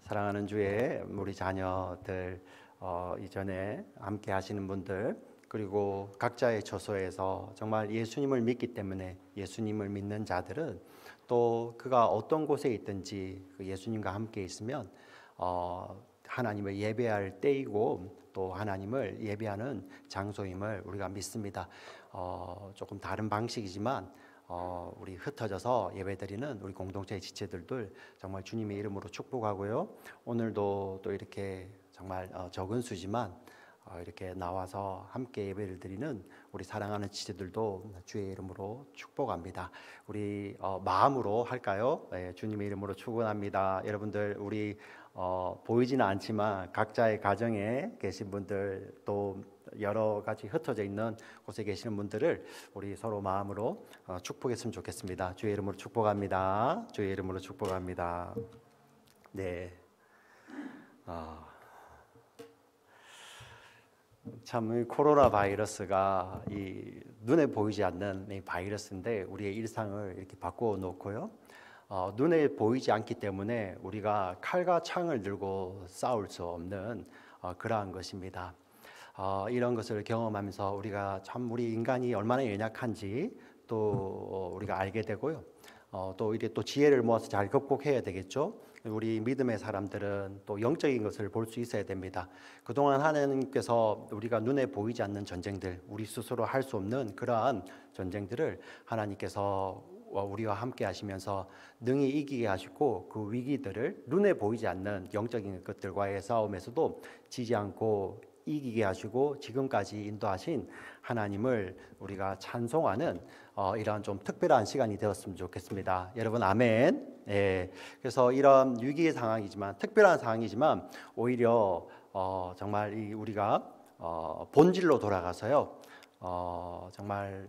사랑하는 주의 우리 자녀들, 이전에 함께 하시는 분들, 그리고 각자의 처소에서 정말 예수님을 믿기 때문에 예수님을 믿는 자들은 또 그가 어떤 곳에 있든지 그 예수님과 함께 있으면 하나님을 예배할 때이고 또 하나님을 예배하는 장소임을 우리가 믿습니다. 조금 다른 방식이지만 우리 흩어져서 예배드리는 우리 공동체의 지체들도 정말 주님의 이름으로 축복하고요. 오늘도 또 이렇게 정말 적은 수지만 이렇게 나와서 함께 예배를 드리는 우리 사랑하는 지체들도 주의 이름으로 축복합니다. 우리 마음으로 할까요? 네, 주님의 이름으로 축원합니다. 여러분들 우리 보이지는 않지만 각자의 가정에 계신 분들 또 여러 가지 흩어져 있는 곳에 계시는 분들을 우리 서로 마음으로 축복했으면 좋겠습니다. 주의 이름으로 축복합니다. 주의 이름으로 축복합니다. 네. 참 코로나 바이러스가 이 눈에 보이지 않는 이 바이러스인데 우리의 일상을 이렇게 바꾸어 놓고요. 눈에 보이지 않기 때문에 우리가 칼과 창을 들고 싸울 수 없는 그러한 것입니다. 이런 것을 경험하면서 우리가 참 우리 인간이 얼마나 연약한지 또 우리가 알게 되고요. 또 이제 또 지혜를 모아서 잘 극복해야 되겠죠. 우리 믿음의 사람들은 또 영적인 것을 볼 수 있어야 됩니다. 그동안 하나님께서 우리가 눈에 보이지 않는 전쟁들, 우리 스스로 할 수 없는 그러한 전쟁들을 하나님께서 우리와 함께 하시면서 능히 이기게 하시고 그 위기들을 눈에 보이지 않는 영적인 것들과의 싸움에서도 지지 않고 이기게 하시고 지금까지 인도하신 하나님을 우리가 찬송하는 이러한 좀 특별한 시간이 되었으면 좋겠습니다. 여러분 아멘. 예. 그래서 이런 위기의 상황이지만 특별한 상황이지만 오히려 정말 우리가 본질로 돌아가서요. 정말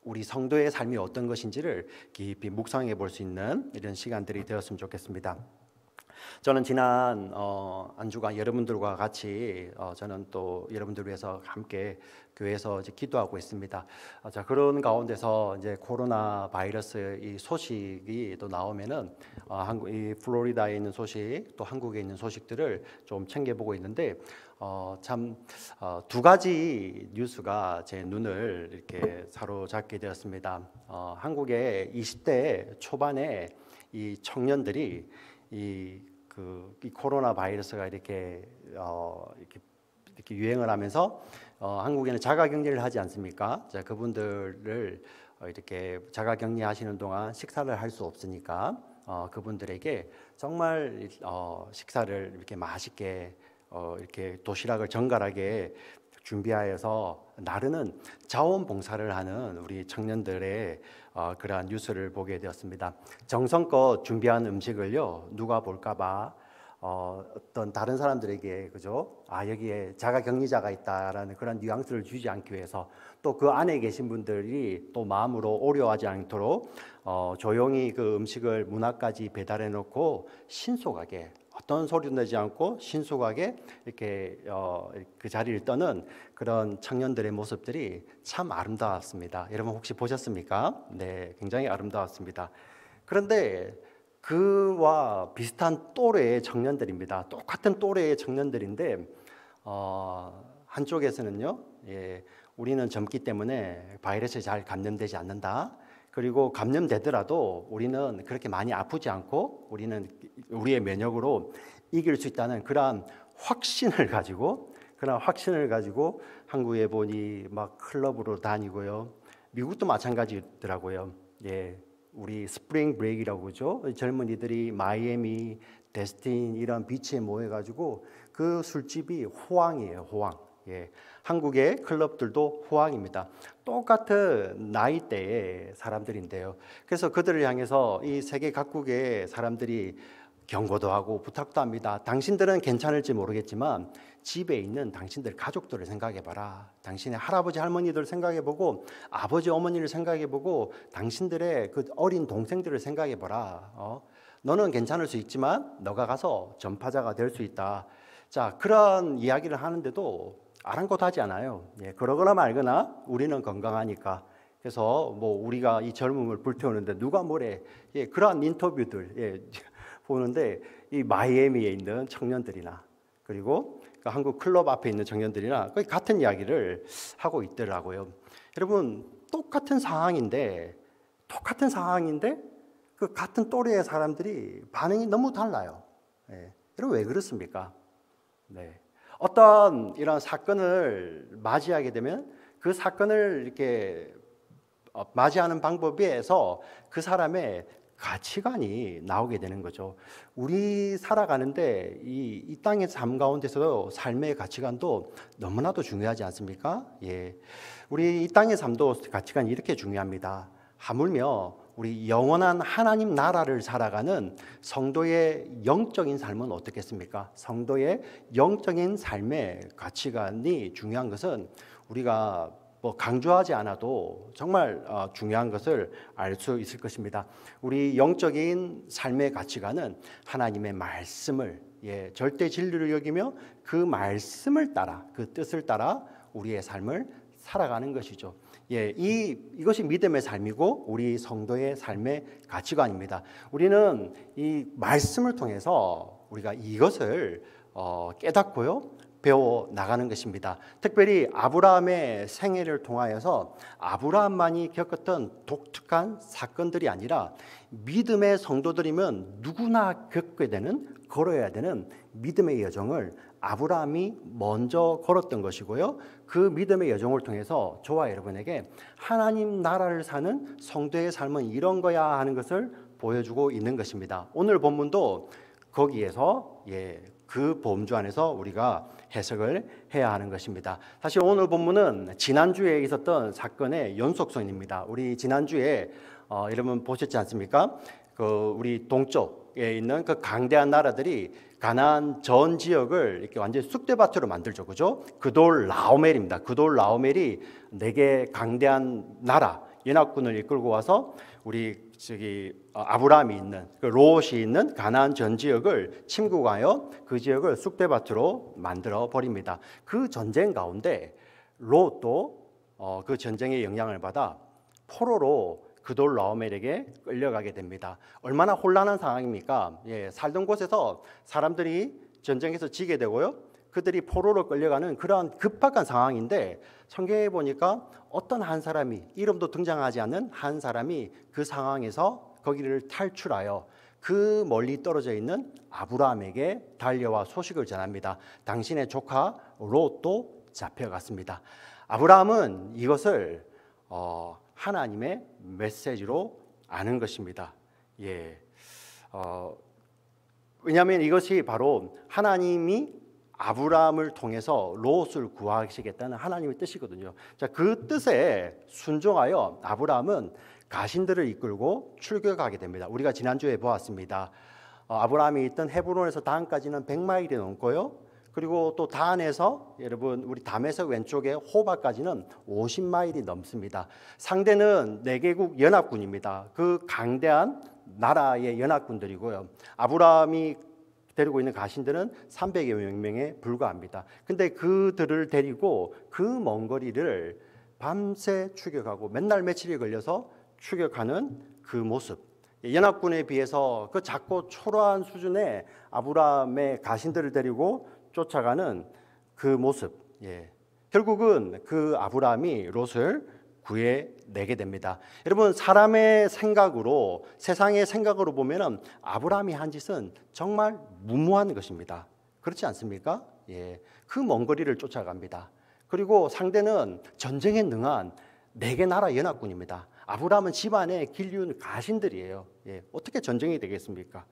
우리 성도의 삶이 어떤 것인지를 깊이 묵상해 볼 수 있는 이런 시간들이 되었으면 좋겠습니다. 저는 지난 한 주간 여러분들과 같이 저는 또 여러분들 위해서 함께 교회에서 이제 기도하고 있습니다. 자, 그런 가운데서 이제 코로나 바이러스 이 소식이 또 나오면은 이 플로리다에 있는 소식 또 한국에 있는 소식들을 좀 챙겨보고 있는데 참 두 가지 뉴스가 제 눈을 이렇게 사로잡게 되었습니다. 한국의 20대 초반에 이 청년들이 이 코로나 바이러스가 이렇게 유행을 하면서 한국에는 자가격리를 하지 않습니까? 자, 그분들을 이렇게 자가격리하시는 동안 식사를 할 수 없으니까 그분들에게 정말 식사를 이렇게 맛있게 이렇게 도시락을 정갈하게 준비하여서 나르는 자원봉사를 하는 우리 청년들의 그러한 뉴스를 보게 되었습니다. 정성껏 준비한 음식을요 누가 볼까봐 어떤 다른 사람들에게 그죠? 여기에 자가격리자가 있다라는 그런 뉘앙스를 주지 않기 위해서 또 그 안에 계신 분들이 또 마음으로 오려하지 않도록 조용히 그 음식을 문 앞까지 배달해 놓고 신속하게 어떤 소리도 내지 않고 신속하게 이렇게 그 자리를 떠는 그런 청년들의 모습들이 참 아름다웠습니다. 여러분 혹시 보셨습니까? 네, 굉장히 아름다웠습니다. 그런데 그와 비슷한 또래의 청년들입니다. 똑같은 또래의 청년들인데 한쪽에서는요, 우리는 젊기 때문에 바이러스에 잘 감염되지 않는다. 그리고 감염되더라도 우리는 그렇게 많이 아프지 않고 우리는 우리의 면역으로 이길 수 있다는 그러한 확신을 가지고 한국에 보니 막 클럽으로 다니고요. 미국도 마찬가지더라고요. 예, 우리 스프링 브레이크라고 그러죠. 젊은이들이 마이애미, 데스틴 이런 비치에 모여가지고 그 술집이 호황이에요. 호황. 예, 한국의 클럽들도 호황입니다. 똑같은 나이대의 사람들인데요. 그래서 그들을 향해서 이 세계 각국의 사람들이 경고도 하고 부탁도 합니다. 당신들은 괜찮을지 모르겠지만 집에 있는 당신들 가족들을 생각해봐라. 당신의 할아버지 할머니들 생각해보고 아버지 어머니를 생각해보고 당신들의 그 어린 동생들을 생각해봐라. 너는 괜찮을 수 있지만 너가 가서 전파자가 될 수 있다. 자, 그런 이야기를 하는데도 아랑곳하지 않아요. 예, 그러거나 말거나 우리는 건강하니까. 그래서 뭐 우리가 이 젊음을 불태우는데 누가 뭐래. 예, 그러한 인터뷰들 보는데 이 마이애미에 있는 청년들이나 그리고 그 한국 클럽 앞에 있는 청년들이나 거의 같은 이야기를 하고 있더라고요. 여러분 똑같은 상황인데 그 같은 또래의 사람들이 반응이 너무 달라요. 예. 여러분 왜 그렇습니까? 네. 어떤 이런 사건을 맞이하게 되면 그 사건을 이렇게 맞이하는 방법에서 그 사람의 가치관이 나오게 되는 거죠. 우리 살아가는데 이 땅의 삶 가운데서도 삶의 가치관도 너무나도 중요하지 않습니까? 예. 우리 이 땅의 삶도 가치관이 이렇게 중요합니다. 하물며 우리 영원한 하나님 나라를 살아가는 성도의 영적인 삶은 어떻겠습니까? 성도의 영적인 삶의 가치관이 중요한 것은 우리가 강조하지 않아도 정말 중요한 것을 알 수 있을 것입니다. 우리 영적인 삶의 가치관은 하나님의 말씀을 절대 진리를 여기며 그 말씀을 따라 그 뜻을 따라 우리의 삶을 살아가는 것이죠. 이것이 믿음의 삶이고 우리 성도의 삶의 가치관입니다. 우리는 이 말씀을 통해서 우리가 이것을 깨닫고요. 배워 나가는 것입니다. 특별히 아브라함의 생애를 통하여서 아브라함만이 겪었던 독특한 사건들이 아니라 믿음의 성도들이면 누구나 겪게 되는 걸어야 되는 믿음의 여정을 아브라함이 먼저 걸었던 것이고요. 그 믿음의 여정을 통해서 저와 여러분에게 하나님 나라를 사는 성도의 삶은 이런 거야 하는 것을 보여주고 있는 것입니다. 오늘 본문도 거기에서 그 범주 안에서 우리가 해석을 해야 하는 것입니다. 사실 오늘 본문은 지난주에 있었던 사건의 연속선입니다. 우리 지난주에 여러분 보셨지 않습니까? 우리 동쪽에 있는 그 강대한 나라들이 가나안 전 지역을 이렇게 완전히 쑥대밭으로 만들죠, 그죠? 그돌 라오멜입니다. 그돌 라오멜이 4개 강대한 나라 연합군을 이끌고 와서 우리 아브라함이 있는 그 롯이 있는 가나안 전 지역을 침공하여 그 지역을 쑥대밭으로 만들어 버립니다. 그 전쟁 가운데 롯도 그 전쟁의 영향을 받아 포로로 그돌 라오멜에게 끌려가게 됩니다. 얼마나 혼란한 상황입니까? 살던 곳에서 사람들이 전쟁에서 지게 되고요. 그들이 포로로 끌려가는 그러한 급박한 상황인데 성경에 보니까 어떤 한 사람이 이름도 등장하지 않는 한 사람이 그 상황에서 거기를 탈출하여 그 멀리 떨어져 있는 아브라함에게 달려와 소식을 전합니다. 당신의 조카 롯도 잡혀갔습니다. 아브라함은 이것을 하나님의 메시지로 아는 것입니다. 왜냐하면 이것이 바로 하나님이 아브라함을 통해서 롯을 구하시겠다는 하나님의 뜻이거든요. 자, 그 뜻에 순종하여 아브라함은 가신들을 이끌고 출격하게 됩니다. 우리가 지난주에 보았습니다. 아브라함이 있던 헤브론에서 단까지는 100마일이 넘고요. 그리고 또 단에서 여러분 우리 담에석 왼쪽에 호바까지는 50마일이 넘습니다. 상대는 4개국 연합군입니다. 그 강대한 나라의 연합군들이고요. 아브라함이 데리고 있는 가신들은 300여 명에 불과합니다. 근데 그들을 데리고 그 먼 거리를 밤새 추격하고 맨날 며칠이 걸려서 추격하는 그 모습, 연합군에 비해서 그 작고 초라한 수준의 아브라함의 가신들을 데리고 쫓아가는 그 모습, 결국은 그 아브라함이 롯을 구해내게 됩니다. 여러분 사람의 생각으로 세상의 생각으로 보면은 아브라함이 한 짓은 정말 무모한 것입니다. 그렇지 않습니까? 그 먼 거리를 쫓아갑니다. 그리고 상대는 전쟁에 능한 4개 나라 연합군입니다. 아브라함은 집안에 길리운 가신들이에요. 어떻게 전쟁이 되겠습니까?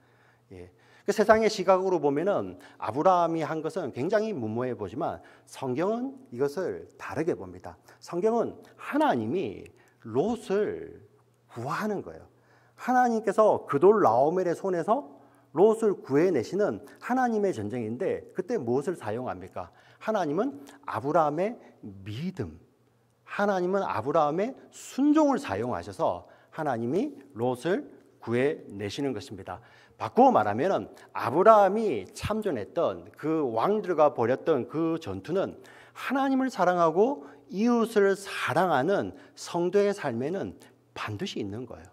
그 세상의 시각으로 보면은 아브라함이 한 것은 굉장히 무모해 보지만 성경은 이것을 다르게 봅니다. 성경은 하나님이 롯을 구하는 거예요. 하나님께서 그돌 라오멜의 손에서 롯을 구해내시는 하나님의 전쟁인데 그때 무엇을 사용합니까? 하나님은 아브라함의 믿음, 하나님은 아브라함의 순종을 사용하셔서 하나님이 롯을 구해내시는 것입니다. 바꾸어 말하면 아브라함이 참전했던 그 왕들과 벌였던 그 전투는 하나님을 사랑하고 이웃을 사랑하는 성도의 삶에는 반드시 있는 거예요.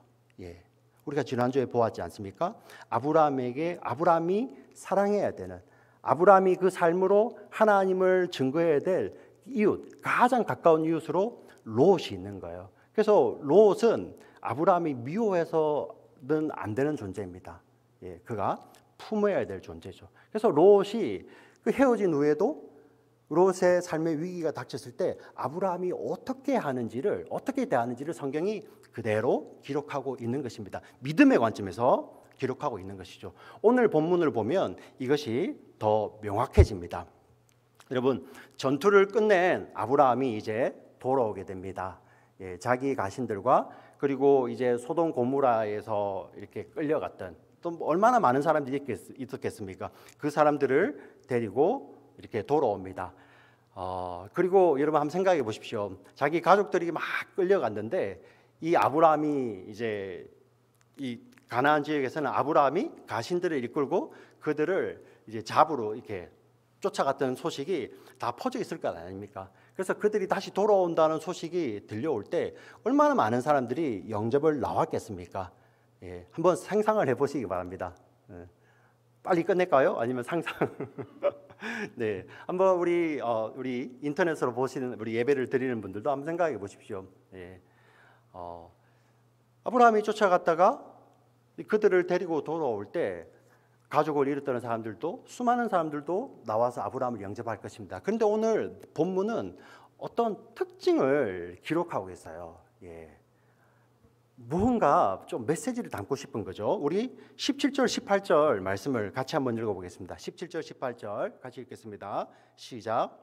우리가 지난주에 보았지 않습니까? 아브라함이 사랑해야 되는, 아브라함이 그 삶으로 하나님을 증거해야 될 이웃, 가장 가까운 이웃으로 롯이 있는 거예요. 그래서 롯은 아브라함이 미워해서는 안 되는 존재입니다. 예, 그가 품어야 될 존재죠. 그래서 롯이 그 헤어진 후에도 롯의 삶의 위기가 닥쳤을 때 아브라함이 어떻게 대하는지를 성경이 그대로 기록하고 있는 것입니다. 믿음의 관점에서 기록하고 있는 것이죠. 오늘 본문을 보면 이것이 더 명확해집니다. 여러분, 전투를 끝낸 아브라함이 이제 돌아오게 됩니다. 예, 자기 가신들과 그리고 이제 소돔 고모라에서 이렇게 끌려갔던 또 얼마나 많은 사람들이 있었겠습니까? 그 사람들을 데리고 이렇게 돌아옵니다. 그리고 여러분 한번 생각해 보십시오. 자기 가족들이 막 끌려갔는데 이 아브라함이 이제 이 가나안 지역에서는 아브라함이 가신들을 이끌고 그들을 이제 잡으러 이렇게 쫓아갔던 소식이 다 퍼져 있을 것 아닙니까? 그래서 그들이 다시 돌아온다는 소식이 들려올 때 얼마나 많은 사람들이 영접을 나왔겠습니까? 예, 한번 상상을 해보시기 바랍니다. 예. 빨리 끝낼까요? 아니면 상상? 네, 한번 우리 인터넷으로 보시는 우리 예배를 드리는 분들도 한번 생각해 보십시오. 예. 아브라함이 쫓아갔다가 그들을 데리고 돌아올 때 가족을 잃었던 사람들도 수많은 사람들도 나와서 아브라함을 영접할 것입니다. 그런데 오늘 본문은 어떤 특징을 기록하고 있어요. 예. 무언가 좀 메시지를 담고 싶은 거죠. 우리 17절, 18절 말씀을 같이 한번 읽어보겠습니다. 17절, 18절 같이 읽겠습니다. 시작.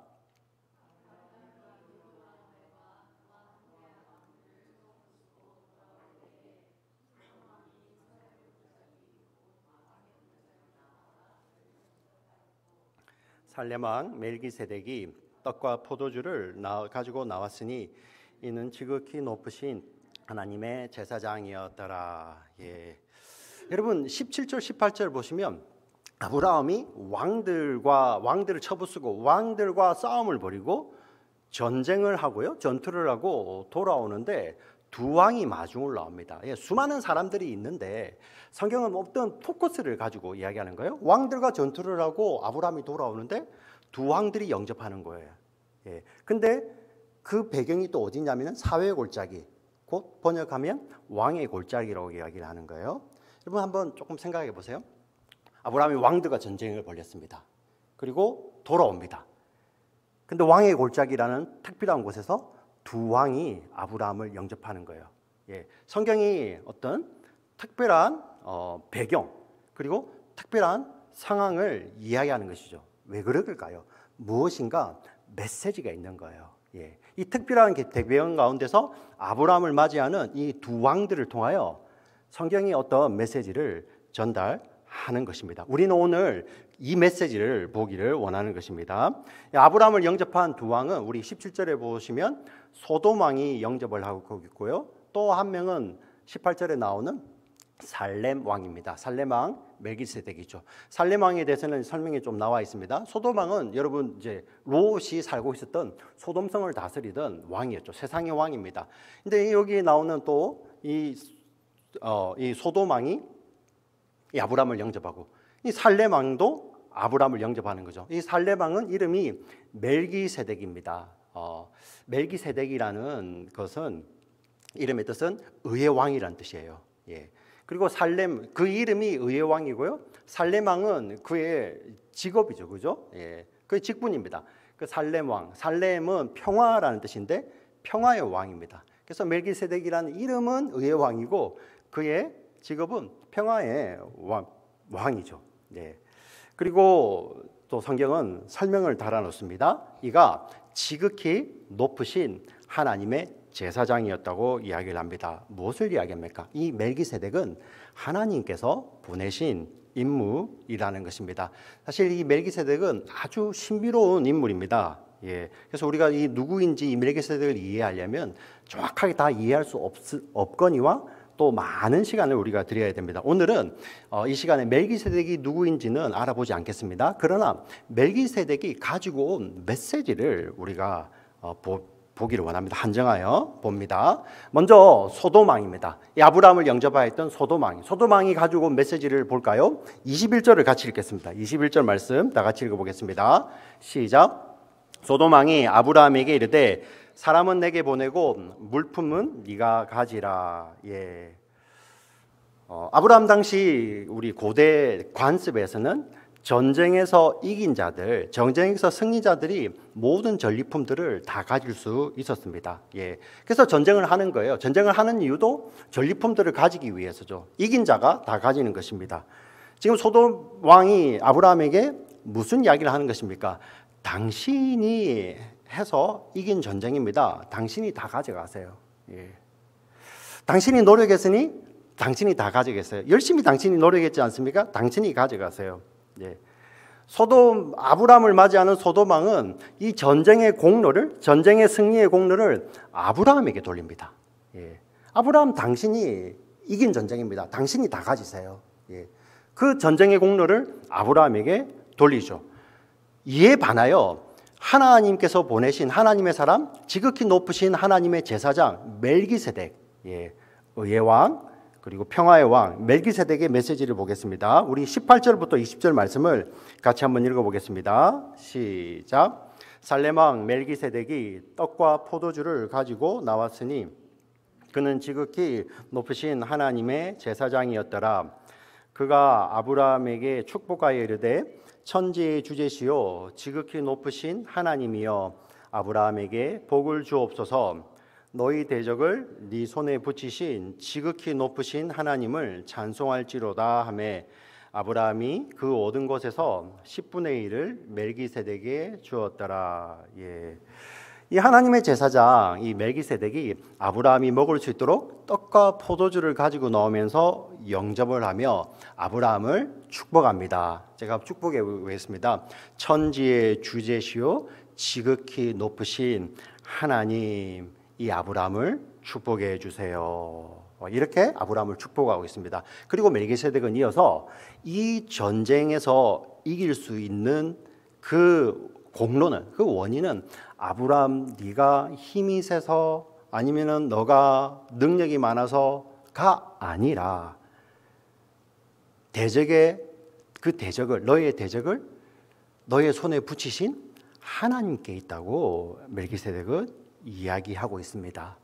살렘 왕 멜기세덱이 떡과 포도주를 가지고 나왔으니 이는 지극히 높으신 하나님의 제사장이었더라. 예. 여러분 17절 18절 보시면 아브라함이 왕들을 쳐부수고 왕들과 싸움을 벌이고 전쟁을 하고요, 전투를 하고 돌아오는데 두 왕이 마중을 나옵니다. 예, 수많은 사람들이 있는데 성경은 어떤 포커스를 가지고 이야기하는 거예요. 왕들과 전투를 하고 아브라함이 돌아오는데 두 왕들이 영접하는 거예요. 예, 근데 그 배경이 또 어디냐면 사회의 골짜기, 곧 번역하면 왕의 골짜기라고 이야기를 하는 거예요. 여러분 한번 조금 생각해 보세요. 아브라함이 왕들과 전쟁을 벌였습니다. 그리고 돌아옵니다. 근데 왕의 골짜기라는 특별한 곳에서 두 왕이 아브라함을 영접하는 거예요. 예, 성경이 어떤 특별한 배경 그리고 특별한 상황을 이야기하는 것이죠. 왜 그럴까요? 무엇인가 메시지가 있는 거예요. 예, 이 특별한 배경 가운데서 아브라함을 맞이하는 이 두 왕들을 통하여 성경이 어떤 메시지를 전달하는 것입니다. 우리는 오늘 이 메시지를 보기를 원하는 것입니다. 아브라함을 영접한 두 왕은 우리 17절에 보시면 소돔 왕이 영접을 하고 있고요. 또 한 명은 18절에 나오는 살렘 왕입니다. 살렘 왕 멜기세덱이죠. 살렘 왕에 대해서는 설명이 좀 나와 있습니다. 소돔 왕은 여러분 이제 롯이 살고 있었던 소돔성을 다스리던 왕이었죠. 세상의 왕입니다. 근데 여기 나오는 또 이 소돔 왕이 이 아브라함을 영접하고 이 살렘 왕도 아브라함을 영접하는 거죠. 이 살렘 왕은 이름이 멜기세덱입니다. 멜기세덱이라는 것은 이름의 뜻은 의의 왕이라는 뜻이에요. 예. 그리고 살렘 그 이름이 의의 왕이고요. 살렘 왕은 그의 직업이죠, 그죠? 예. 그의 직분입니다. 그 살렘 왕, 살렘은 평화라는 뜻인데 평화의 왕입니다. 그래서 멜기세덱이라는 이름은 의의 왕이고 그의 직업은 평화의 왕이죠. 예. 그리고 또 성경은 설명을 달아놓습니다. 이가 지극히 높으신 하나님의 제사장이었다고 이야기를 합니다. 무엇을 이야기합니까? 이 멜기세덱은 하나님께서 보내신 인물이라는 것입니다. 사실 이 멜기세덱은 아주 신비로운 인물입니다. 예, 그래서 우리가 이 누구인지 이 멜기세덱을 이해하려면 정확하게 다 이해할 수 없거니와 또 많은 시간을 우리가 드려야 됩니다. 오늘은 이 시간에 멜기세덱이 누구인지는 알아보지 않겠습니다. 그러나 멜기세덱이 가지고 온 메시지를 우리가 보기를 원합니다. 한정하여 봅니다. 먼저 소돔왕입니다. 이 아브라함을 영접하였던 소돔왕이 가지고 온 메시지를 볼까요? 21절을 같이 읽겠습니다. 21절 말씀 다 같이 읽어보겠습니다. 시작. 소돔왕이 아브라함에게 이르되 사람은 내게 보내고 물품은 네가 가지라. 예. 아브라함 당시 우리 고대 관습에서는 전쟁에서 이긴 자들, 전쟁에서 승리자들이 모든 전리품들을 다 가질 수 있었습니다. 예. 그래서 전쟁을 하는 거예요. 전쟁을 하는 이유도 전리품들을 가지기 위해서죠. 이긴 자가 다 가지는 것입니다. 지금 소돔 왕이 아브라함에게 무슨 이야기를 하는 것입니까? 당신이 해서 이긴 전쟁입니다. 당신이 다 가져가세요. 예. 당신이 노력했으니 당신이 다 가져가세요. 열심히 당신이 노력했지 않습니까? 당신이 가져가세요. 예. 아브라함을 맞이하는 소돔 왕은 이 전쟁의 승리의 공로를 아브라함에게 돌립니다. 예. 아브라함, 당신이 이긴 전쟁입니다. 당신이 다 가지세요. 예. 그 전쟁의 공로를 아브라함에게 돌리죠. 이에 반하여 하나님께서 보내신 하나님의 사람, 지극히 높으신 하나님의 제사장 멜기세덱, 예. 의의 왕, 그리고 평화의 왕 멜기세덱의 메시지를 보겠습니다. 우리 18절부터 20절 말씀을 같이 한번 읽어보겠습니다. 시작. 살렘 왕 멜기세덱이 떡과 포도주를 가지고 나왔으니 그는 지극히 높으신 하나님의 제사장이었더라. 그가 아브라함에게 축복하여 이르되 천지의 주제시요 지극히 높으신 하나님이여 아브라함에게 복을 주옵소서. 너희 대적을 네 손에 붙이신 지극히 높으신 하나님을 찬송할지로다 하매 아브라함이 그 얻은 것에서 10분의 1을 멜기세덱에게 주었더라. 예. 이 하나님의 제사장 이 멜기세덱이 아브라함이 먹을 수 있도록 떡과 포도주를 가지고 나오면서 영접을 하며 아브라함을 축복합니다. 제가 축복해 보겠습니다. 천지의 주제시요 지극히 높으신 하나님, 이 아브라함을 축복해 주세요. 이렇게 아브라함을 축복하고 있습니다. 그리고 멜기세덱은 이어서 이 전쟁에서 이길 수 있는 그 공로는, 그 원인은 아브라함 네가 힘이 세서 아니면은 너가 능력이 많아서가 아니라 너의 대적을 너의 손에 붙이신 하나님께 있다고 멜기세덱은 이야기하고 있습니다.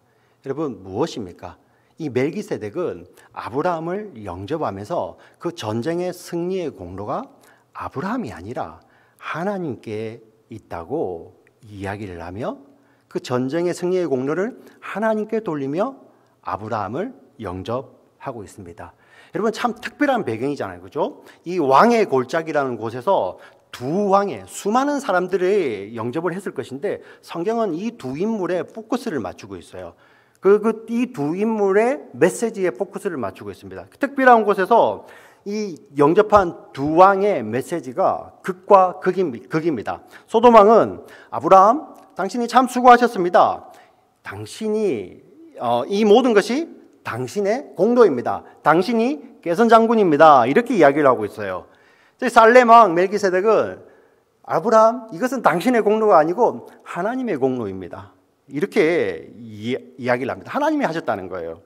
여러분, 무엇입니까? 이 멜기세덱은 아브라함을 영접하면서 그 전쟁의 승리의 공로가 아브라함이 아니라 하나님께 있다고 이야기를 하며 그 전쟁의 승리의 공로를 하나님께 돌리며 아브라함을 영접하고 있습니다. 여러분, 참 특별한 배경이잖아요. 그죠? 이 왕의 골짜기라는 곳에서 두 왕의 수많은 사람들의 영접을 했을 것인데 성경은 이 두 인물에 포커스를 맞추고 있어요. 이 두 인물의 메시지에 포커스를 맞추고 있습니다. 특별한 곳에서 이 영접한 두 왕의 메시지가 극과 극입니다. 소돔 왕은 아브라함, 당신이 참 수고하셨습니다. 이 모든 것이 당신의 공로입니다. 당신이 개선 장군입니다. 이렇게 이야기를 하고 있어요. 살렘 왕 멜기세덱은 아브라함, 이것은 당신의 공로가 아니고 하나님의 공로입니다. 이렇게 이야기를 합니다. 하나님이 하셨다는 거예요.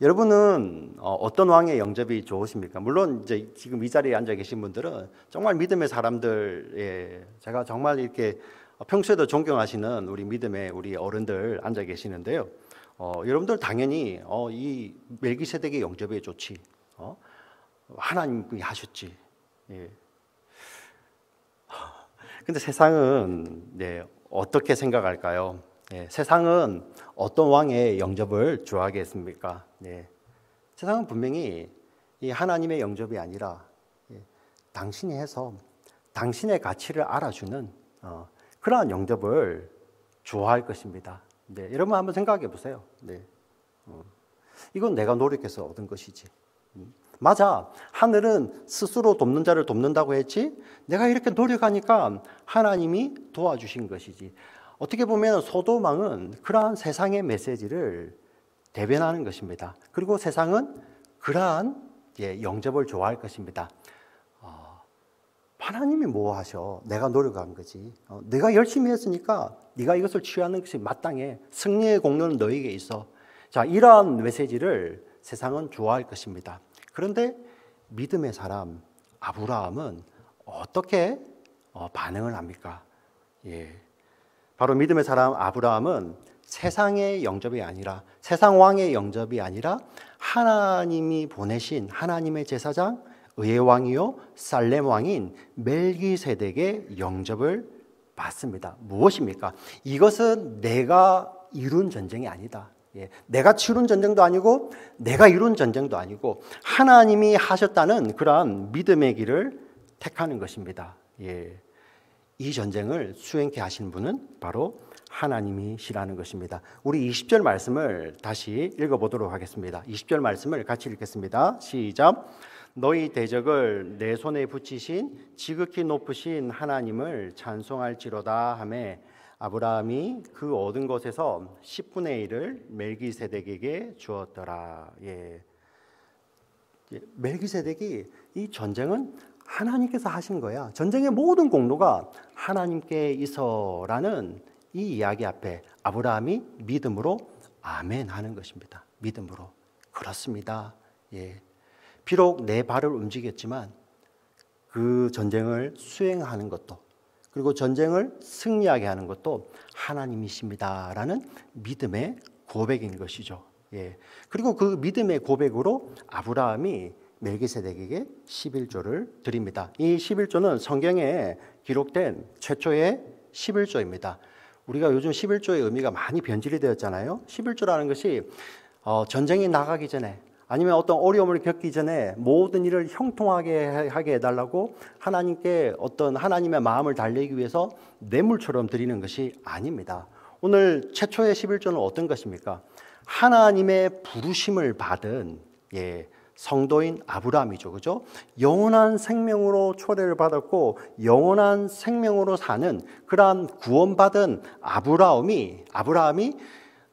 여러분은 어떤 왕의 영접이 좋으십니까? 물론 이제 지금 이 자리에 앉아 계신 분들은 정말 믿음의 사람들, 제가 정말 이렇게 평소에도 존경하시는 우리 믿음의 우리 어른들 앉아 계시는데요. 여러분들 당연히 이 멜기세덱의 영접이 좋지. 하나님이 하셨지. 예. 근데 세상은 어떻게 생각할까요? 세상은 어떤 왕의 영접을 좋아하겠습니까? 세상은 분명히 이 하나님의 영접이 아니라 당신이 해서 당신의 가치를 알아주는 그러한 영접을 좋아할 것입니다. 여러분 한번 생각해 보세요. 이건 내가 노력해서 얻은 것이지. 맞아. 하늘은 스스로 돕는 자를 돕는다고 했지. 내가 이렇게 노력하니까 하나님이 도와주신 것이지. 어떻게 보면 소돔 왕은 그러한 세상의 메시지를 대변하는 것입니다. 그리고 세상은 그러한 영접을 좋아할 것입니다. 하나님이 뭐 하셔? 내가 노력한 거지. 내가 열심히 했으니까 네가 이것을 취하는 것이 마땅해. 승리의 공로는 너에게 있어. 자, 이러한 메시지를 세상은 좋아할 것입니다. 그런데 믿음의 사람 아브라함은 어떻게 반응을 합니까? 예. 바로 믿음의 사람 아브라함은 세상의 영접이 아니라, 세상 왕의 영접이 아니라 하나님이 보내신 하나님의 제사장, 의의 왕이요 살렘 왕인 멜기세덱의 영접을 받습니다. 무엇입니까? 이것은 내가 이룬 전쟁이 아니다. 예, 내가 치룬 전쟁도 아니고 내가 이룬 전쟁도 아니고 하나님이 하셨다는 그러한 믿음의 길을 택하는 것입니다. 예, 이 전쟁을 수행케 하신 분은 바로 하나님이시라는 것입니다. 우리 20절 말씀을 다시 읽어보도록 하겠습니다. 20절 말씀을 같이 읽겠습니다. 시작. 너희 대적을 내 손에 붙이신 지극히 높으신 하나님을 찬송할지로다 하매 아브라함이 그 얻은 것에서 10분의 1을 멜기세덱에게 주었더라. 예. 멜기세덱이 이 전쟁은 하나님께서 하신 거야. 전쟁의 모든 공로가 하나님께 있어라는 이 이야기 앞에 아브라함이 믿음으로 아멘 하는 것입니다. 믿음으로. 그렇습니다. 예. 비록 내 발을 움직였지만 그 전쟁을 수행하는 것도 그리고 전쟁을 승리하게 하는 것도 하나님이십니다라는 믿음의 고백인 것이죠. 예. 그리고 그 믿음의 고백으로 아브라함이 멜기세덱에게 11조를 드립니다. 이 11조는 성경에 기록된 최초의 11조입니다. 우리가 요즘 11조의 의미가 많이 변질이 되었잖아요. 11조라는 것이 전쟁이 나가기 전에 아니면 어떤 어려움을 겪기 전에 모든 일을 형통하게 하게 해달라고 하나님께 어떤 하나님의 마음을 달래기 위해서 뇌물처럼 드리는 것이 아닙니다. 오늘 최초의 11조는 어떤 것입니까? 하나님의 부르심을 받은 성도인 아브라함이죠. 그죠? 영원한 생명으로 초대를 받았고 영원한 생명으로 사는 그러한 구원받은 아브라함이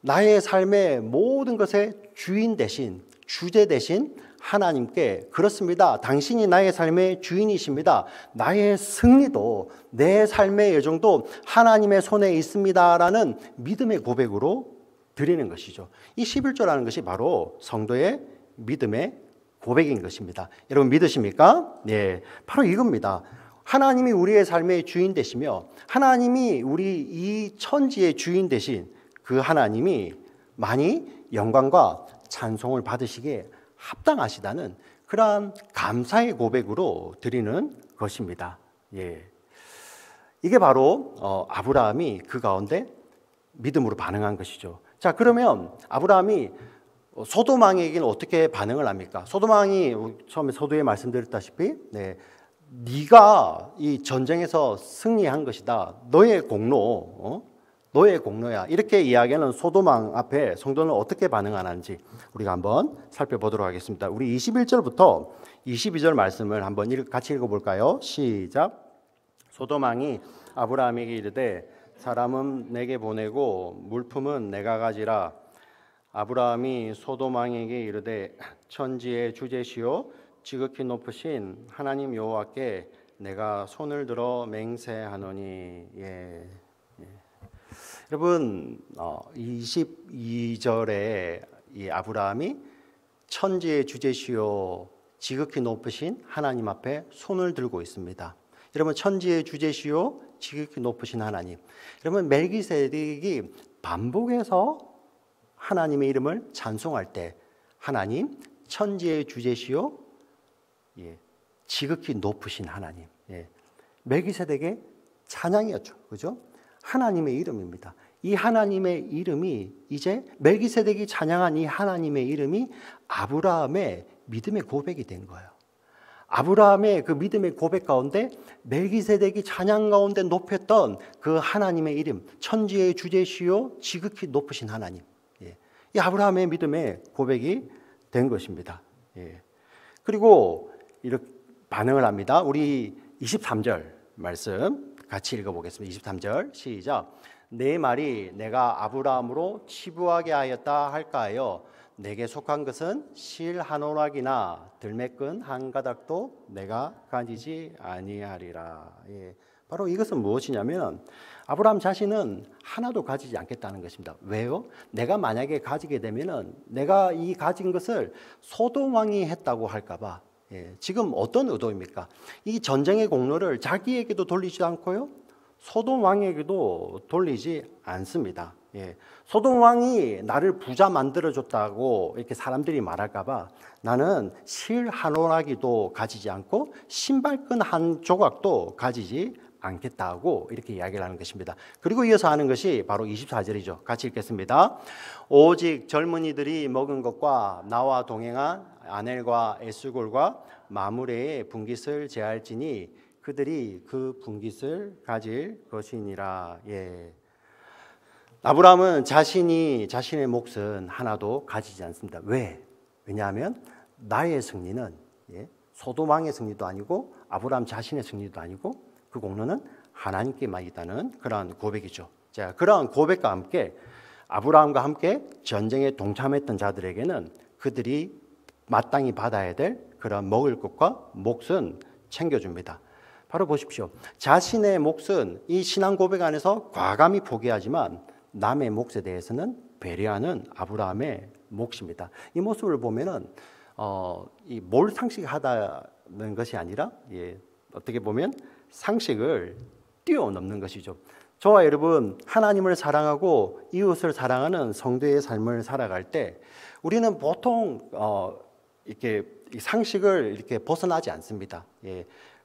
나의 삶의 모든 것의 주인 대신 주제 대신 하나님께 그렇습니다. 당신이 나의 삶의 주인이십니다. 나의 승리도 내 삶의 여정도 하나님의 손에 있습니다라는 믿음의 고백으로 드리는 것이죠. 이 11조라는 것이 바로 성도의 믿음의 고백인 것입니다. 여러분 믿으십니까? 네, 바로 이겁니다. 하나님이 우리의 삶의 주인 되시며 하나님이 우리 이 천지의 주인 되신 그 하나님이 많이 영광과 찬송을 받으시기에 합당하시다는 그러한 감사의 고백으로 드리는 것입니다. 예. 이게 바로 아브라함이 그 가운데 믿음으로 반응한 것이죠. 자, 그러면 아브라함이 소돔 왕에게는 어떻게 반응을 합니까? 소돔 왕이 처음에 서두에 말씀드렸다시피 네가 이 전쟁에서 승리한 것이다. 너의 공로, 너의 공로야. 이렇게 이야기하는 소돔 왕 앞에 성도는 어떻게 반응하는지 우리가 한번 살펴보도록 하겠습니다. 우리 21절부터 22절 말씀을 한번 같이 읽어볼까요? 시작. 소돔 왕이 아브라함에게 이르되 사람은 내게 보내고 물품은 내가 가지라. 아브라함이 소돔 왕에게 이르되 천지의 주제시요 지극히 높으신 하나님 여호와께 내가 손을 들어 맹세하노니. 예. 여러분 22절에 이 아브라함이 천지의 주제시요 지극히 높으신 하나님 앞에 손을 들고 있습니다. 여러분 천지의 주제시요 지극히 높으신 하나님. 여러분 멜기세덱이 반복해서 하나님의 이름을 찬송할 때 하나님 천지의 주제시요 지극히 높으신 하나님. 멜기세덱의 찬양이었죠. 그죠? 하나님의 이름입니다. 이 하나님의 이름이 이제 멜기세덱이 찬양한 이 하나님의 이름이 아브라함의 믿음의 고백이 된 거예요. 아브라함의 그 믿음의 고백 가운데 멜기세덱이 찬양 가운데 높였던 그 하나님의 이름, 천지의 주제시요 지극히 높으신 하나님. 이 아브라함의 믿음의 고백이 된 것입니다. 그리고 이렇게 반응을 합니다. 우리 23절 말씀 같이 읽어보겠습니다. 23절 시작. 내 말이 내가 아브라함으로 치부하게 하였다 할까 하여 내게 속한 것은 실 한 오락이나 들매끈 한 가닥도 내가 가지지 아니하리라. 바로 이것은 무엇이냐면 아브라함 자신은 하나도 가지지 않겠다는 것입니다. 왜요? 내가 만약에 가지게 되면은 내가 이 가진 것을 소돔 왕이 했다고 할까봐. 지금 어떤 의도입니까? 이 전쟁의 공로를 자기에게도 돌리지 않고요, 소돔 왕에게도 돌리지 않습니다. 소돔 왕이 나를 부자 만들어줬다고 이렇게 사람들이 말할까봐 나는 실 한 오라기도 가지지 않고 신발끈 한 조각도 가지지 않겠다고 이렇게 이야기를 하는 것입니다. 그리고 이어서 하는 것이 바로 24절이죠. 같이 읽겠습니다. 오직 젊은이들이 먹은 것과 나와 동행한 아넬과 에스골과 마므레의 분깃을 제할지니 그들이 그 분깃을 가질 것이니라. 아브라함은 자신의 몫은 하나도 가지지 않습니다. 왜냐하면 나의 승리는 소돔 왕의 승리도 아니고 아브라함 자신의 승리도 아니고 그 공로는 하나님께만 있다는 그러한 고백이죠. 자, 그러한 고백과 함께 아브라함과 함께 전쟁에 동참했던 자들에게는 그들이 마땅히 받아야 될 그런 먹을 것과 몫은 챙겨줍니다. 바로 보십시오. 자신의 몫은 이 신앙 고백 안에서 과감히 포기하지만 남의 몫에 대해서는 배려하는 아브라함의 몫입니다. 이 모습을 보면은 이 몰상식하다는 것이 아니라 어떻게 보면 상식을 뛰어넘는 것이죠. 저와 여러분, 하나님을 사랑하고 이웃을 사랑하는 성도의 삶을 살아갈 때 우리는 보통 이렇게 상식을 이렇게 벗어나지 않습니다.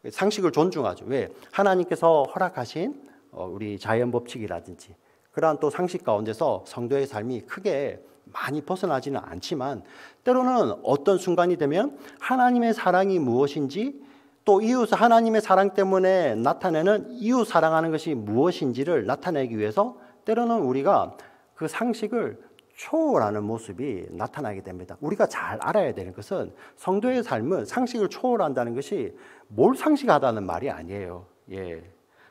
상식을 존중하죠. 왜? 하나님께서 허락하신 우리 자연 법칙이라든지 그러한 또 상식 가운데서 성도의 삶이 크게 많이 벗어나지는 않지만 때로는 어떤 순간이 되면 하나님의 사랑이 무엇인지 또 이웃 하나님의 사랑 때문에 나타내는 이웃 사랑하는 것이 무엇인지를 나타내기 위해서 때로는 우리가 그 상식을 초월하는 모습이 나타나게 됩니다. 우리가 잘 알아야 되는 것은 성도의 삶은 상식을 초월한다는 것이 몰상식하다는 말이 아니에요.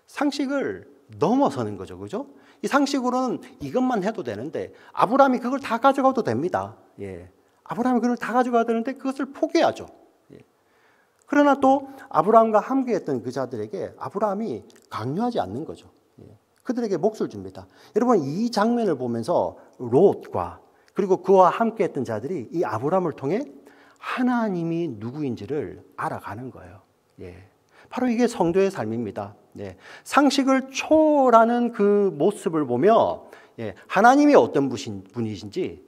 상식을 넘어서는 거죠. 그죠? 이 상식으로는 이것만 해도 되는데 아브라함이 그걸 다 가져가도 됩니다. 아브라함이 그걸 다 가져가야 되는데 그것을 포기하죠. 그러나 또 아브라함과 함께했던 그 자들에게 아브라함이 강요하지 않는 거죠. 그들에게 몫을 줍니다. 여러분, 이 장면을 보면서 롯과 그리고 그와 함께했던 자들이 이 아브라함을 통해 하나님이 누구인지를 알아가는 거예요. 바로 이게 성도의 삶입니다. 상식을 초월하는 그 모습을 보며 하나님이 어떤 분이신지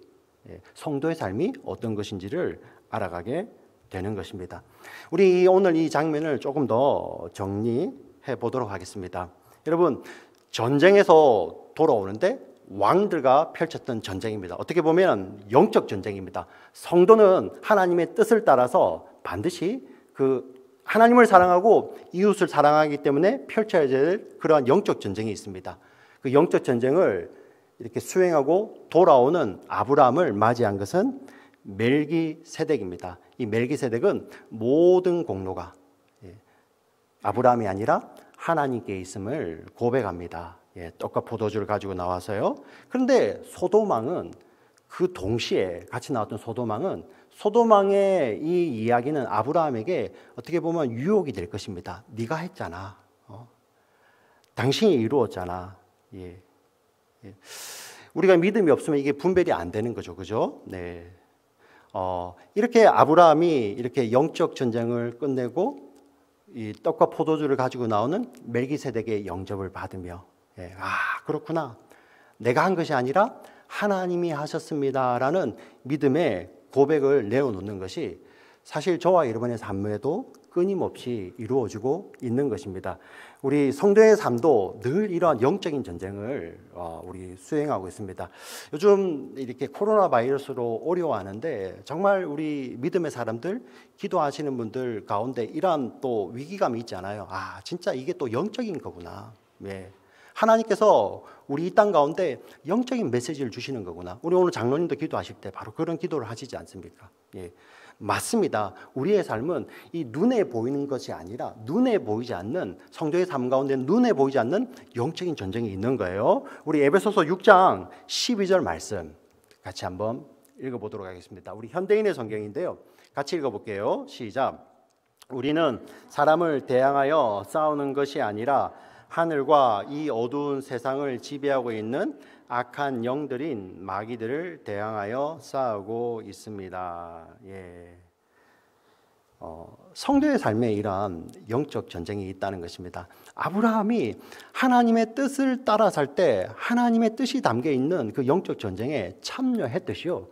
성도의 삶이 어떤 것인지를 알아가게 되는 것입니다. 우리 오늘 이 장면을 조금 더 정리해 보도록 하겠습니다. 여러분, 전쟁에서 돌아오는데 왕들과 펼쳤던 전쟁입니다. 어떻게 보면 영적 전쟁입니다. 성도는 하나님의 뜻을 따라서 반드시 그 하나님을 사랑하고 이웃을 사랑하기 때문에 펼쳐야 될 그러한 영적 전쟁이 있습니다. 그 영적 전쟁을 이렇게 수행하고 돌아오는 아브라함을 맞이한 것은 멜기세덱입니다. 이 멜기세덱은 모든 공로가 아브라함이 아니라 하나님께 있음을 고백합니다. 떡과 포도주를 가지고 나와서요. 그런데 소돔 왕은 그 동시에 같이 나왔던 소돔 왕은 소돔 왕의 이 이야기는 아브라함에게 어떻게 보면 유혹이 될 것입니다. 네가 했잖아. 당신이 이루었잖아. 우리가 믿음이 없으면 이게 분별이 안 되는 거죠. 그죠? 이렇게 아브라함이 이렇게 영적 전쟁을 끝내고 이 떡과 포도주를 가지고 나오는 멜기세덱의 영접을 받으며 그렇구나. 내가 한 것이 아니라 하나님이 하셨습니다라는 믿음의 고백을 내어놓는 것이 사실 저와 여러분의 삶에도 끊임없이 이루어지고 있는 것입니다. 우리 성도의 삶도 늘 이러한 영적인 전쟁을 우리 수행하고 있습니다. 요즘 이렇게 코로나 바이러스로 어려워하는데 정말 우리 믿음의 사람들, 기도하시는 분들 가운데 이러한 또 위기감이 있잖아요. 진짜 이게 또 영적인 거구나. 하나님께서 우리 이 땅 가운데 영적인 메시지를 주시는 거구나. 우리 오늘 장로님도 기도하실 때 바로 그런 기도를 하시지 않습니까? 맞습니다. 우리의 삶은 이 눈에 보이는 것이 아니라 눈에 보이지 않는 성도의 삶 가운데 눈에 보이지 않는 영적인 전쟁이 있는 거예요. 우리 에베소서 6장 12절 말씀 같이 한번 읽어보도록 하겠습니다. 우리 현대인의 성경인데요. 같이 읽어볼게요. 시작. 우리는 사람을 대항하여 싸우는 것이 아니라 하늘과 이 어두운 세상을 지배하고 있는 악한 영들인 마귀들을 대항하여 싸우고 있습니다. 예. 성도의 삶에 이러한 영적 전쟁이 있다는 것입니다. 아브라함이 하나님의 뜻을 따라 살 때 하나님의 뜻이 담겨 있는 그 영적 전쟁에 참여했듯이요,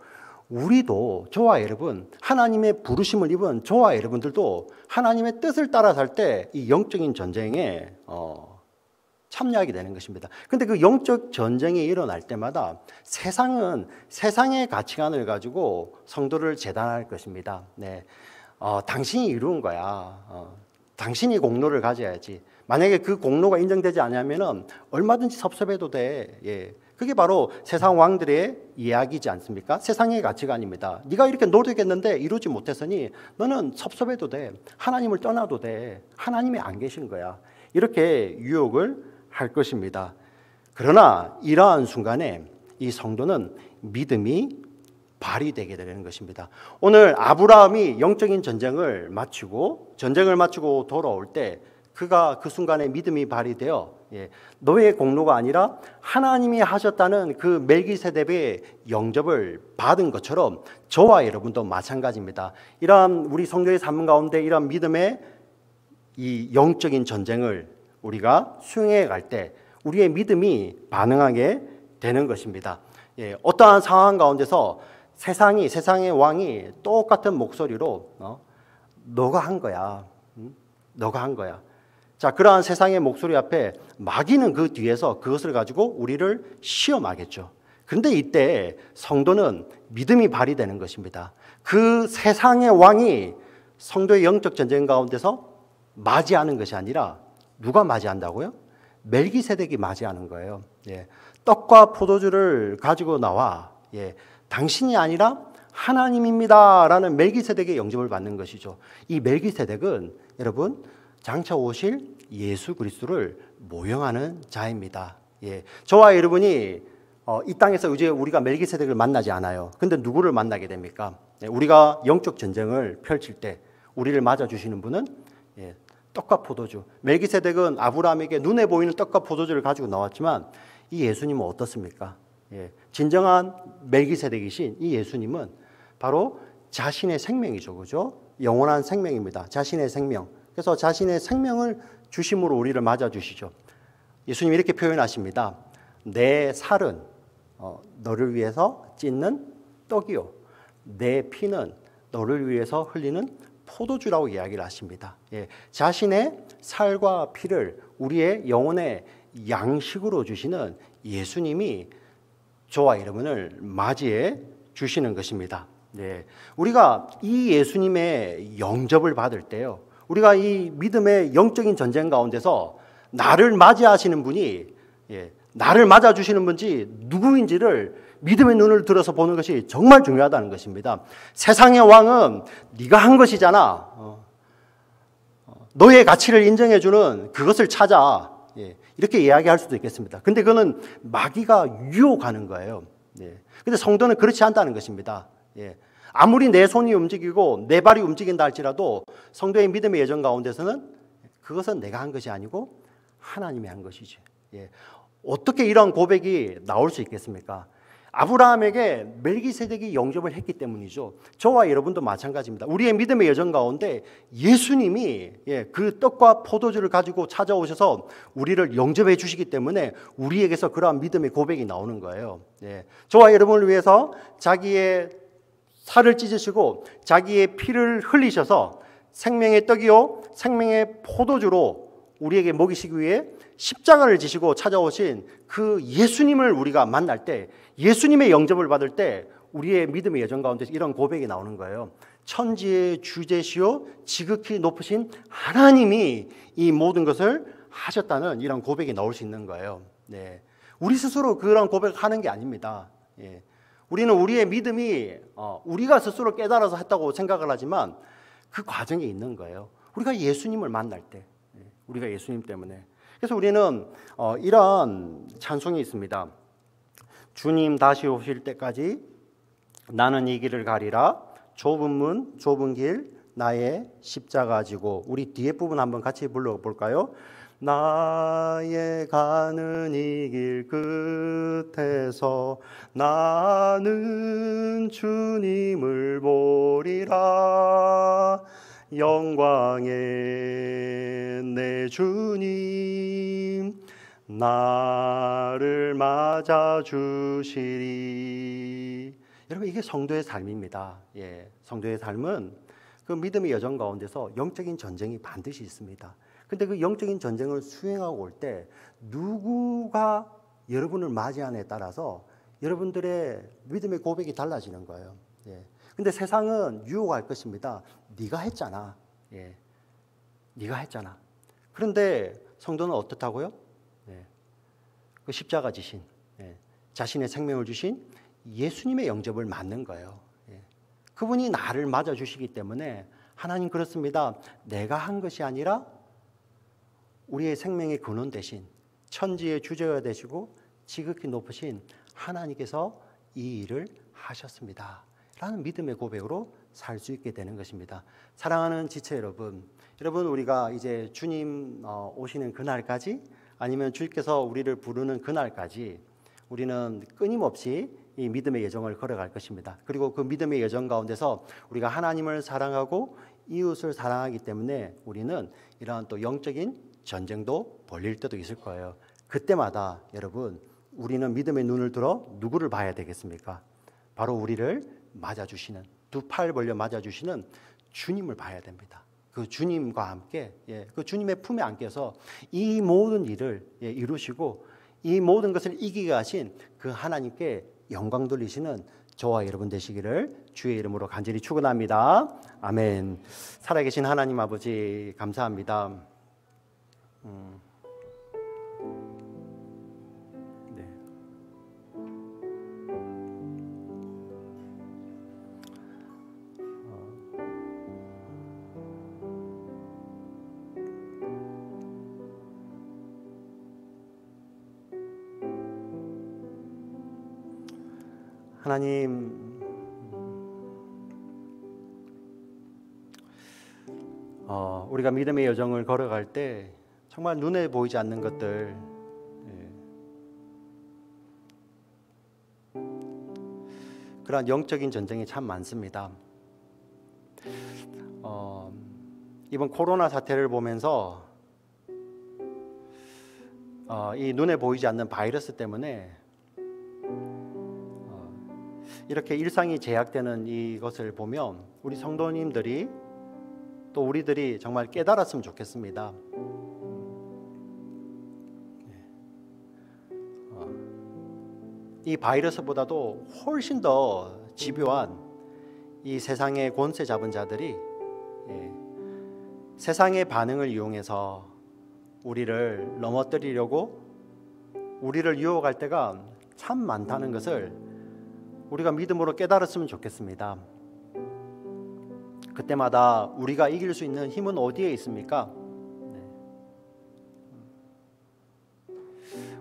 우리도, 저와 여러분, 하나님의 부르심을 입은 저와 여러분들도 하나님의 뜻을 따라 살 때 이 영적인 전쟁에 참여하게 되는 것입니다. 그런데 그 영적 전쟁이 일어날 때마다 세상은 세상의 가치관을 가지고 성도를 재단할 것입니다. 네. 당신이 이룬 거야. 당신이 공로를 가져야지. 만약에 그 공로가 인정되지 않으면 얼마든지 섭섭해도 돼. 예. 그게 바로 세상 왕들의 이야기지 않습니까? 세상의 가치관입니다. 네가 이렇게 노력했는데 이루지 못했으니 너는 섭섭해도 돼. 하나님을 떠나도 돼. 하나님이 안 계신 거야. 이렇게 유혹을 할 것입니다. 그러나 이러한 순간에 이 성도는 믿음이 발휘되게 되는 것입니다. 오늘 아브라함이 영적인 전쟁을 마치고 돌아올 때 그가 그 순간에 믿음이 발휘되어 너의 공로가 아니라 하나님이 하셨다는 그 멜기세덱의 영접을 받은 것처럼 저와 여러분도 마찬가지입니다. 이러한 우리 성도의 삶 가운데 이러한 믿음의 이 영적인 전쟁을 우리가 수행해 갈 때 우리의 믿음이 반응하게 되는 것입니다. 어떠한 상황 가운데서 세상의 왕이 똑같은 목소리로 너가 한 거야. 너가 한 거야. 자, 그러한 세상의 목소리 앞에 마귀는 그 뒤에서 그것을 가지고 우리를 시험하겠죠. 그런데 이때 성도는 믿음이 발휘되는 것입니다. 그 세상의 왕이 성도의 영적 전쟁 가운데서 맞이하는 것이 아니라 누가 맞이한다고요? 멜기세덱이 맞이하는 거예요. 떡과 포도주를 가지고 나와 당신이 아니라 하나님입니다 라는 멜기세덱의 영접을 받는 것이죠. 이 멜기세덱은 여러분 장차 오실 예수 그리스도를 모형하는 자입니다. 저와 여러분이 이 땅에서 이제 우리가 멜기세덱을 만나지 않아요. 근데 누구를 만나게 됩니까? 우리가 영적 전쟁을 펼칠 때 우리를 맞아주시는 분은 떡과 포도주. 멜기세덱은 아브라함에게 눈에 보이는 떡과 포도주를 가지고 나왔지만 이 예수님은 어떻습니까? 진정한 멜기세덱이신 이 예수님은 바로 자신의 생명이죠. 그죠? 영원한 생명입니다. 자신의 생명. 그래서 자신의 생명을 주심으로 우리를 맞아주시죠. 예수님이 이렇게 표현하십니다. 내 살은 너를 위해서 찢는 떡이요, 내 피는 너를 위해서 흘리는 포도주라고 이야기를 하십니다. 자신의 살과 피를 우리의 영혼의 양식으로 주시는 예수님이 저와 여러분을 맞이해 주시는 것입니다. 우리가 이 예수님의 영접을 받을 때요, 우리가 이 믿음의 영적인 전쟁 가운데서 나를 맞이하시는 분이 나를 맞아주시는 분이 누구인지를 믿음의 눈을 들어서 보는 것이 정말 중요하다는 것입니다. 세상의 왕은 네가 한 것이잖아. 너의 가치를 인정해주는 그것을 찾아. 이렇게 이야기할 수도 있겠습니다. 근데 그거는 마귀가 유혹하는 거예요. 근데 성도는 그렇지 않다는 것입니다. 아무리 내 손이 움직이고 내 발이 움직인다 할지라도 성도의 믿음의 여정 가운데서는 그것은 내가 한 것이 아니고 하나님이 한 것이지. 어떻게 이런 고백이 나올 수 있겠습니까? 아브라함에게 멜기세덱이 영접을 했기 때문이죠. 저와 여러분도 마찬가지입니다. 우리의 믿음의 여정 가운데 예수님이 그 떡과 포도주를 가지고 찾아오셔서 우리를 영접해 주시기 때문에 우리에게서 그러한 믿음의 고백이 나오는 거예요. 저와 여러분을 위해서 자기의 살을 찢으시고 자기의 피를 흘리셔서 생명의 떡이요 생명의 포도주로 우리에게 먹이시기 위해 십자가를 지시고 찾아오신 그 예수님을 우리가 만날 때, 예수님의 영접을 받을 때 우리의 믿음의 여정 가운데서 이런 고백이 나오는 거예요. 천지의 주제시요 지극히 높으신 하나님이 이 모든 것을 하셨다는 이런 고백이 나올 수 있는 거예요. 우리 스스로 그런 고백을 하는 게 아닙니다. 우리는 우리의 믿음이 우리가 스스로 깨달아서 했다고 생각을 하지만 그 과정에 있는 거예요. 우리가 예수님을 만날 때, 우리가 예수님 때문에. 그래서 우리는 이러한 찬송이 있습니다. 주님 다시 오실 때까지 나는 이 길을 가리라. 좁은 문 좁은 길 나의 십자가 지고. 우리 뒤에 부분 한번 같이 불러볼까요? 나의 가는 이 길 끝에서 나는 주님을 보리라. 영광의 내 주님 나를 맞아 주시리. 여러분, 이게 성도의 삶입니다. 성도의 삶은 그 믿음의 여정 가운데서 영적인 전쟁이 반드시 있습니다. 근데 그 영적인 전쟁을 수행하고 올 때 누구가 여러분을 맞이하느냐에 따라서 여러분들의 믿음의 고백이 달라지는 거예요. 근데 세상은 유혹할 것입니다. 네가 했잖아. 네가 했잖아. 그런데 성도는 어떻다고요? 그 십자가 지신, 자신의 생명을 주신 예수님의 영접을 맞는 거예요. 그분이 나를 맞아주시기 때문에 하나님 그렇습니다. 내가 한 것이 아니라 우리의 생명의 근원 되신 천지의 주제가 되시고 지극히 높으신 하나님께서 이 일을 하셨습니다 라는 믿음의 고백으로 살 수 있게 되는 것입니다. 사랑하는 지체 여러분, 우리가 이제 주님 오시는 그날까지, 아니면 주께서 우리를 부르는 그날까지 우리는 끊임없이 이 믿음의 여정을 걸어갈 것입니다. 그리고 그 믿음의 여정 가운데서 우리가 하나님을 사랑하고 이웃을 사랑하기 때문에 우리는 이러한 또 영적인 전쟁도 벌릴 때도 있을 거예요. 그때마다 여러분, 우리는 믿음의 눈을 들어 누구를 봐야 되겠습니까? 바로 우리를 맞아주시는, 두 팔 벌려 맞아주시는 주님을 봐야 됩니다. 그 주님과 함께, 그 주님의 품에 안겨서 이 모든 일을 이루시고 이 모든 것을 이기게 하신 그 하나님께 영광 돌리시는 저와 여러분 되시기를 주의 이름으로 간절히 축원합니다. 아멘. 살아계신 하나님 아버지 감사합니다. 하나님, 우리가 믿음의 여정을 걸어갈 때 정말 눈에 보이지 않는 것들, 그러한 영적인 전쟁이 참 많습니다. 이번 코로나 사태를 보면서 이 눈에 보이지 않는 바이러스 때문에 이렇게 일상이 제약되는 이것을 보면 우리 성도님들이 또 우리들이 정말 깨달았으면 좋겠습니다. 이 바이러스보다도 훨씬 더 집요한 이 세상의 권세 잡은 자들이 세상의 반응을 이용해서 우리를 넘어뜨리려고 우리를 유혹할 때가 참 많다는 것을 우리가 믿음으로 깨달았으면 좋겠습니다. 그때마다 우리가 이길 수 있는 힘은 어디에 있습니까?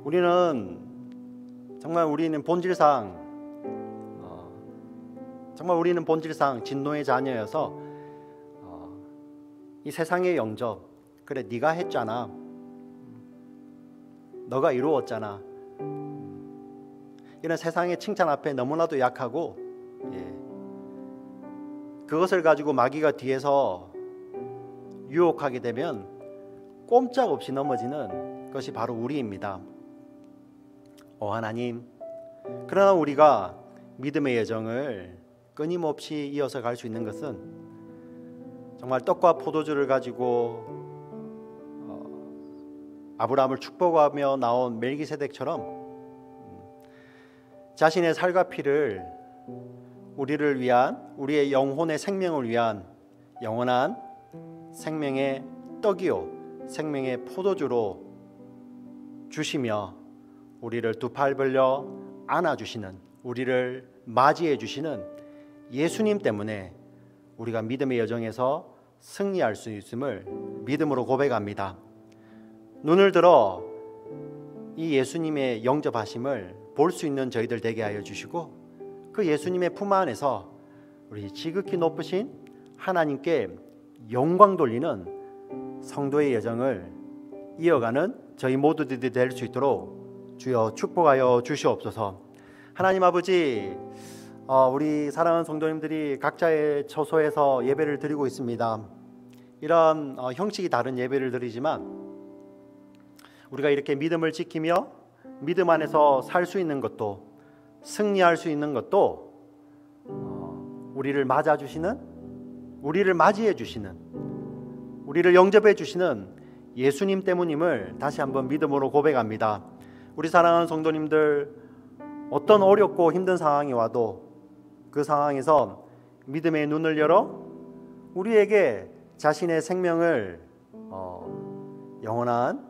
우리는 본질상 진노의 자녀여서 이 세상의 영접, 그래 네가 했잖아, 너가 이루었잖아, 이런 세상의 칭찬 앞에 너무나도 약하고, 그것을 가지고 마귀가 뒤에서 유혹하게 되면 꼼짝없이 넘어지는 것이 바로 우리입니다. 하나님, 그러나 우리가 믿음의 여정을 끊임없이 이어서 갈 수 있는 것은 정말 떡과 포도주를 가지고 아브라함을 축복하며 나온 멜기세덱처럼 자신의 살과 피를 우리를 위한, 우리의 영혼의 생명을 위한 영원한 생명의 떡이요 생명의 포도주로 주시며 우리를 두 팔 벌려 안아주시는, 우리를 맞이해 주시는 예수님 때문에 우리가 믿음의 여정에서 승리할 수 있음을 믿음으로 고백합니다. 눈을 들어 이 예수님의 영접하심을 볼 수 있는 저희들 되게 하여 주시고, 그 예수님의 품 안에서 우리 지극히 높으신 하나님께 영광 돌리는 성도의 여정을 이어가는 저희 모두들이 될 수 있도록 주여 축복하여 주시옵소서. 하나님 아버지, 우리 사랑하는 성도님들이 각자의 처소에서 예배를 드리고 있습니다. 이런 형식이 다른 예배를 드리지만 우리가 이렇게 믿음을 지키며 믿음 안에서 살 수 있는 것도, 승리할 수 있는 것도 우리를 맞아주시는, 우리를 맞이해 주시는, 우리를 영접해 주시는 예수님 때문임을 다시 한번 믿음으로 고백합니다. 우리 사랑하는 성도님들, 어떤 어렵고 힘든 상황이 와도 그 상황에서 믿음의 눈을 열어 우리에게 자신의 생명을 영원한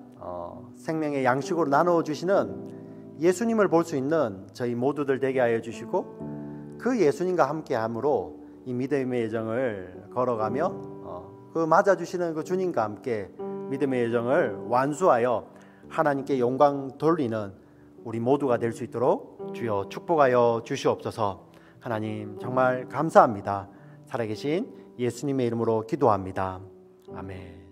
생명의 양식으로 나누어 주시는 예수님을 볼 수 있는 저희 모두들 되게 하여 주시고, 그 예수님과 함께함으로 이 믿음의 여정을 걸어가며 그 맞아주시는 그 주님과 함께 믿음의 여정을 완수하여 하나님께 영광 돌리는 우리 모두가 될 수 있도록 주여 축복하여 주시옵소서. 하나님 정말 감사합니다. 살아계신 예수님의 이름으로 기도합니다. 아멘.